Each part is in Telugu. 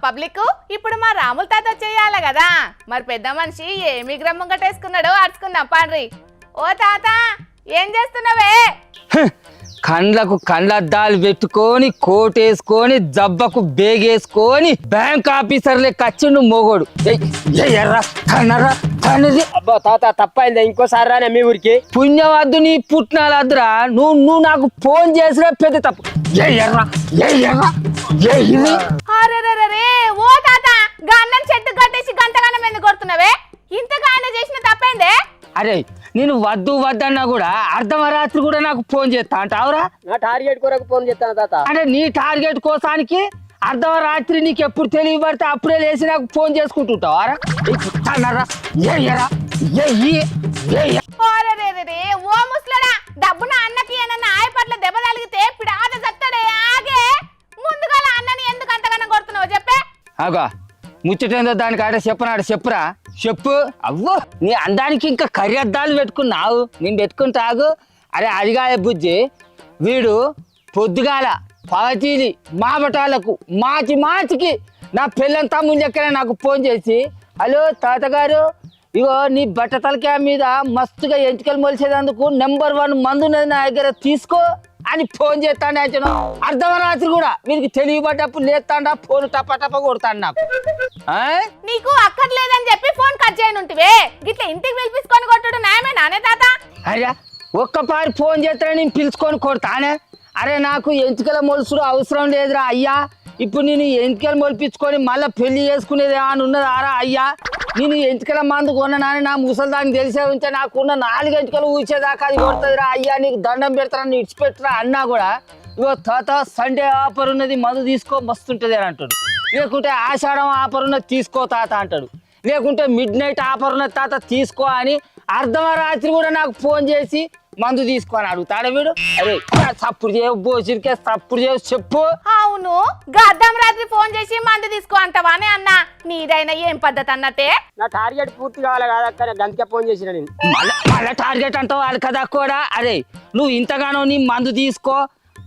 పబ్లిక్ ఇప్పుడు మా రాముల తాత చేయాలి కదా మరి పెద్ద మనిషి ఏమి గ్రహం ముంగటేసుకున్నాడో అర్చుకుందాం పాండ్రి. ఓ తాత ఏం చేస్తున్నావే? కండ్లకు కండ్లద్దాలు పెట్టుకొని కోటేసుకొని జబ్బకు బేగేసుకొని బ్యాంక్ ఆఫీసర్లే కచ్చిండు మొగోడు. ఎర్రా కన్నరా కన్నది. అబ్బా తాత తప్పైందా, ఇంకోసారి రానే మీ ఊరికి. పుణ్యవద్దు నీ పుట్టినాలద్దురా. నువ్వు నాకు ఫోన్ చేసిన పెద్ద తప్పు. ఎర్రా ఎర్రా అరే ఓ తాత గన్నం చెట్టు కట్టేసి గంటగానం ఎందుకు కొడుతున్నావే? ఇంతగా ఆయన చేసిన తప్పైందే? అరే నేను వద్దు వద్దన్నా కూడా అర్ధరాత్రి కూడా నాకు ఫోన్ చేస్తా అంటావురా? నా టార్గెట్ కొరకు ఫోన్ చేస్తాను తాత. అంటే నీ టార్గెట్ కోసానికి అర్ధరాత్రి నీకు ఎప్పుడు తెలియబడితే అప్పుడే లేచి నాకు ఫోన్ చేసుకుంటుంటావారా? ఓ ముసలడా డబ్బున అన్నకి ఏనన్నా ఆయపట్ల దెబ్బ తగిలితే పిడాద చస్తాడే. ఆగే ముందుగా అన్నని ఎందుకు అంతగానం కొడుతున్నావు చెప్పే? అగా ముచ్చటేందో దానికి ఆడ చెప్పనాడు చెప్పురా చెప్పు. అవ్వు నీ అందానికి ఇంకా కర్రద్దాలు పెట్టుకున్నావు. నేను పెట్టుకుని తాగు. అరే అదిగా బుజ్జి, వీడు పొద్దుగాల పగతీలి మాబటాలకు మాచికి నా పిల్లని తమ్ముని లెక్కనే నాకు ఫోన్ చేసి, హలో తాతగారు, ఇగో నీ బట్ట తలకాయ మీద మస్తుగా ఎంచుకలు మొలిసేదందుకు నెంబర్ 1 మందు ఉన్నది నా దగ్గర తీసుకో అని ఫోన్ చేస్తాను. అంచను అర్ధరాత్రి కూడా వీరికి తెలియబడ్డప్పుడు లేస్తాడా ఫోన్ టప కొడతాడు నాకు. నీకు అక్కర్లేదని చెప్పి ఫోన్ కట్ చేయనుంటివే గిట్ల ఇంటికి పిలిపించుకొని కొట్టుడు నాయమే నానే తాత? అయ్యా ఒక్కపారి ఫోన్ చేస్తాను నేను పిలుచుకొని కొడతానే. అరే నాకు ఎంచుకల మొలుసుడు అవసరం లేదురా అయ్యా. ఇప్పుడు నేను ఎంచుకలు మొలిపించుకొని మళ్ళీ పెళ్లి చేసుకునేది అని ఉన్నది ఆరా అయ్యా. నేను ఎంచుకల మందు కొన్నానని నా ముసలిదానికి తెలిసే ఉంటే నాకున్న 4 ఎంచుకలు ఊచేదాకా అది కొడుతుందిరా అయ్యా. నీకు దండం పెడతారని ఇడిచిపెట్టరా అన్నా కూడా ఇగో తాత సండే ఆఫర్ ఉన్నది మందు తీసుకో మస్తుంటుంది అని అంటాడు. లేకుంటే ఆషాఢం ఆఫర్ ఉన్నది తీసుకో తాత అంటాడు. లేకుంటే మిడ్ నైట్ ఆఫర్ ఉన్నది తాత తీసుకో అని అర్ధరాత్రి కూడా నాకు ఫోన్ చేసి మందు తీసుకొని అడుగుతాడు వీడు. అరే సప్పుడు చేయవు బోసిరికే సప్పుడు చేయవు చెప్పు. అవును గద్దం రాత్రి ఫోన్ చేసి మందు తీసుకో అంటావానే అన్నా? నీదైనా ఏం పద్ధతి అన్నట్టే? నా టార్గెట్ పూర్తి కావాలి కదా గంతకే ఫోన్ చేసిన నేను. మళ్ళా టార్గెట్ అంటావు వాళ్ళు కదా కూడా. అరే నువ్వు ఇంతగానో నీ మందు తీసుకో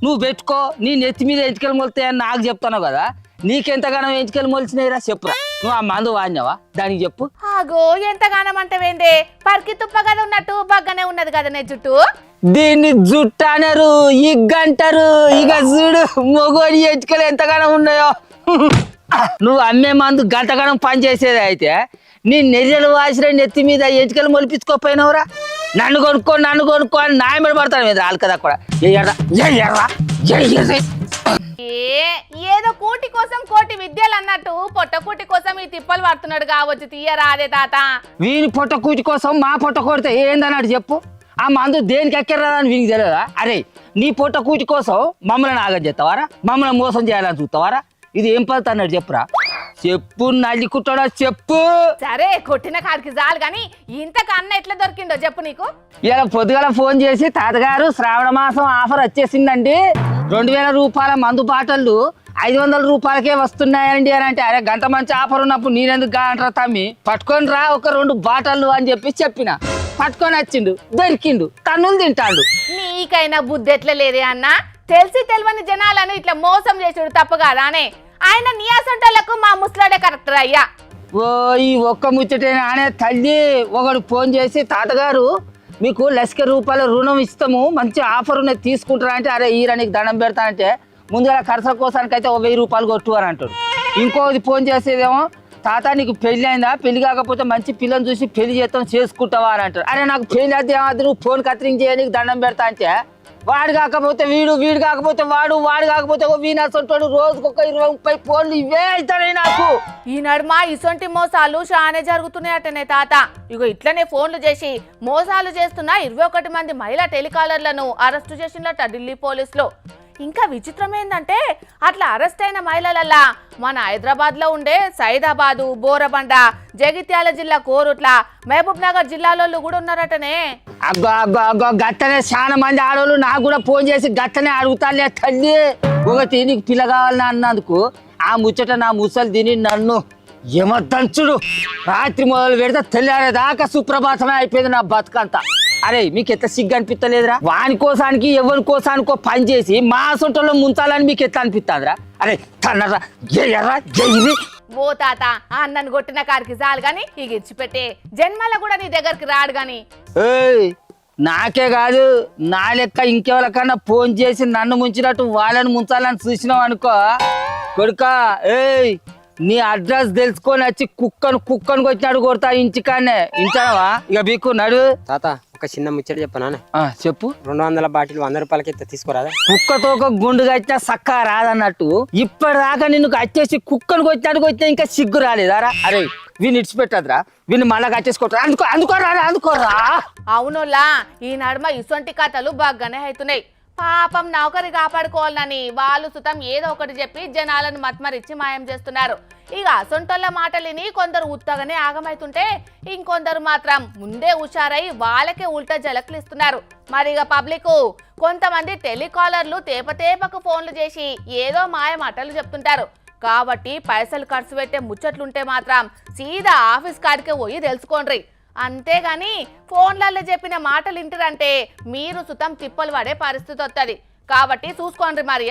నువ్వు పెట్టుకో నీ నెత్తి మీద ఎంచుకలు మొలుతాయని నాకు చెప్తాను కదా. నీకెంతగానో ఎంచుకలు మొలిచినాయిరా చెప్పురా. నువ్వు ఆ మందు వాడినావా దానికి చెప్పు. ఆగో ఎంతగానం అంటవేందే? పరికి తుప్ప కదా ఉన్నట్టు బగ్గనే ఉన్నది కదా నే జుట్టు. దీన్ని జుట్టు అనరు ఇగ్గంటారు. ఇక చూడు మొగోడి ఎంచుకలు ఎంతగానో ఉన్నాయో. నువ్వు అమ్మే మందు గంటగానం పని చేసేది అయితే నీ నెర్రెలు వాసిన నెత్తి మీద ఎంచుకలు మొలిపించుకోపోయినవురా. నన్ను కొనుక్కో అని నాయమడి పడతాను మీద వాళ్ళు కదా కూడా. ఏదో కూటి కోసం కోటి విద్యలు అన్నట్టు పొట్ట కూటి కోసం ఈ తిప్పలు పడుతున్నాడు కావచ్చు. తీయరాదే తాత. వీని పొట్ట కూటి కోసం మా పొట్ట కొడితే ఏందన్నాడు చెప్పు. ఆ మందు దేనికి ఎక్కరాదని వీనికి తెలియదా? అరే నీ పొట్ట కూటి కోసం మమ్మల్ని ఆగం చేస్తావారా? మమ్మల్ని మోసం చేయాలని చూస్తావారా? ఇది ఏం పద్ధతి అన్నాడు చెప్పురా. చెప్పు నల్లి కుట్టాడా చెప్పు. సరే కొట్టిన కాడికి చాలు గాని ఇంతకు అన్న ఎట్లా దొరికిండో చెప్పు. నీకు ఇలా పొద్దుగల ఫోన్ చేసి తాతగారు శ్రావణ మాసం ఆఫర్ వచ్చేసిందండి, 2000 రూపాయల మందు బాటళ్ళు 500 రూపాయలకే వస్తున్నాయండి అని అంటే, అరే గంట మంచి ఆఫర్ ఉన్నప్పుడు నేనెందుకు అంటారా తమ్మి, పట్టుకొని రా ఒక 2 బాటళ్ళు అని చెప్పిన పట్టుకొని వచ్చిండు, దొరికిండు, తన్నులు తింటాడు. నీకైనా బుద్ధి ఎట్లా లేదే అన్న? తెలిసి తెలియని జనాలను ఇట్లా మోసం చేసుడు తప్పు కాదానే? ఆయన నియాసంటలకు మా ముసలాడే కరెక్టర్ అయ్యా. ఓ ఈ ఒక్క ముచ్చటేనా అనే తల్లి. ఒకడు ఫోన్ చేసి తాతగారు మీకు 1,00,000 రూపాయల రుణం ఇస్తాము మంచి ఆఫర్ ఉన్నది తీసుకుంటారా అంటే, అరే ఈరా నీకు దండం పెడతా అంటే ముందుగా ఖర్చుల కోసానికి అయితే 1000 రూపాయలు కొట్టు అని అంటాడు. ఇంకోది ఫోన్ చేసేదేమో తాత నీకు పెళ్లి అయిందా, పెళ్లి కాకపోతే మంచి పిల్లని చూసి పెళ్లి చేసుకుంటావా అని అంటాడు. అరే నాకు పెళ్లి అయితే ఏమద్దు నువ్వు ఫోన్ కత్తిరింగ్ చేయడానికి దండం పెడతా అంటే, వాడు కాకపోతే వీడు కాకపోతే వాడు కాకపోతే వీణాసంటాడు. రోజుకొక 20-30 ఫోన్లు ఇవే అవుతాయి నాకు. ఈనాడు మా ఇసొంటి మోసాలు చానే జరుగుతున్నాయటనే తాత. ఇగో ఇట్లనే ఫోన్లు చేసి మోసాలు చేస్తున్న 21 మంది మహిళా టెలికాలర్లను అరెస్టు చేసినట్ట ఢిల్లీ పోలీసులు. ఇంకా విచిత్రం ఏంటంటే అట్లా అరెస్ట్ అయిన మహిళలల్లా మన హైదరాబాద్ లో ఉండే సైదాబాదు, బోరబండ, జగిత్యాల జిల్లా కోరుట్ల, మహబూబ్ నగర్ జిల్లాలో కూడా ఉన్నారటనే. అగ్గో గట్టనే చాలా మంది ఆడవాళ్ళు నాకు కూడా ఫోన్ చేసి గట్టనే అడుగుతాలే తల్లి. ఒకటి నీకు పిల్ల కావాలని అన్నందుకు ఆ ముచ్చట నా ముసలి తిని నన్ను ఏమద్దంచుడు. రాత్రి మొదలు పెడితే తెల్లారేదాకా సుప్రభాతమే అయిపోయింది నా బతుకంతా. అరే మీకు ఎట్లా సిగ్గు అనిపిస్తలేదురా? వాని కోసానికి ఎవరి కోసానికో పని చేసి మా సొంటలో ముంచాలని మీకు ఎట్లా అనిపిస్తుందిరా? అరే తన్నరా జయరా జైరి. ఓ తాత ఆ అన్నను కొట్టిన కాడికి చాలు గాని ఇక ఇచ్చిపెట్టే జన్మల కూడా నీ దగ్గరికి రాడు గాని. ఏయ్ నాకే కాదు నా లెక్క ఇంకెవరికన్నా ఫోన్ చేసి నన్ను ముంచినట్టు వాళ్ళని ముంచాలని చూసినావు అనుకో కొడుకా. ఏయ్ నీ అడ్రస్ తెలుసుకొని వచ్చి కుక్కను కొట్టినాడు కొడతా ఇంటికానే. ఇంటావా ఇక బీకు నడు. తాత ఒక చిన్న ముచ్చట చెప్పనా? చెప్పు. 200 బాటిల్ 100 రూపాయలకి తీసుకురాదా? కుక్కతో ఒక గుండు కట్టినా సక్క రాదన్నట్టు ఇప్పటిదాకా నిన్ను కట్టేసి కుక్కను కొట్టినా ఇంకా సిగ్గు రాలేదారా? అరే వీని ఇడిచిపెట్టదురా, వీని మళ్ళా కట్టేసుకోరా. అందుకోరా. అవునోలా ఈ నడుమ ఇసొంటి కథలు బాగానే అవుతున్నాయి. పాపం నౌకరి కాపాడుకోవాలని వాళ్ళు సుతం ఏదో ఒకటి చెప్పి జనాలను మత్మరిచ్చి మాయం చేస్తున్నారు. ఇక అసొంటోళ్ళ మాటలిని కొందరు ఉత్తగానే ఆగమైతుంటే ఇంకొందరు మాత్రం ముందే హుషారై వాళ్ళకే ఉల్టా జలకులు ఇస్తున్నారు. మరి ఇక పబ్లిక్ కొంతమంది టెలికాలర్లు తేపకు ఫోన్లు చేసి ఏదో మాయ మాటలు చెప్తుంటారు. కాబట్టి పైసలు ఖర్చు పెట్టే ముచ్చట్లుంటే మాత్రం సీదా ఆఫీస్ కాడికే పోయి తెలుసుకోండి. అంతేగాని ఫోన్లలో చెప్పిన మాటలు వింటారంటే మీరు సుతం తిప్పలు పడే పరిస్థితి వస్తుంది. కాబట్టి చూసుకోండి మరి.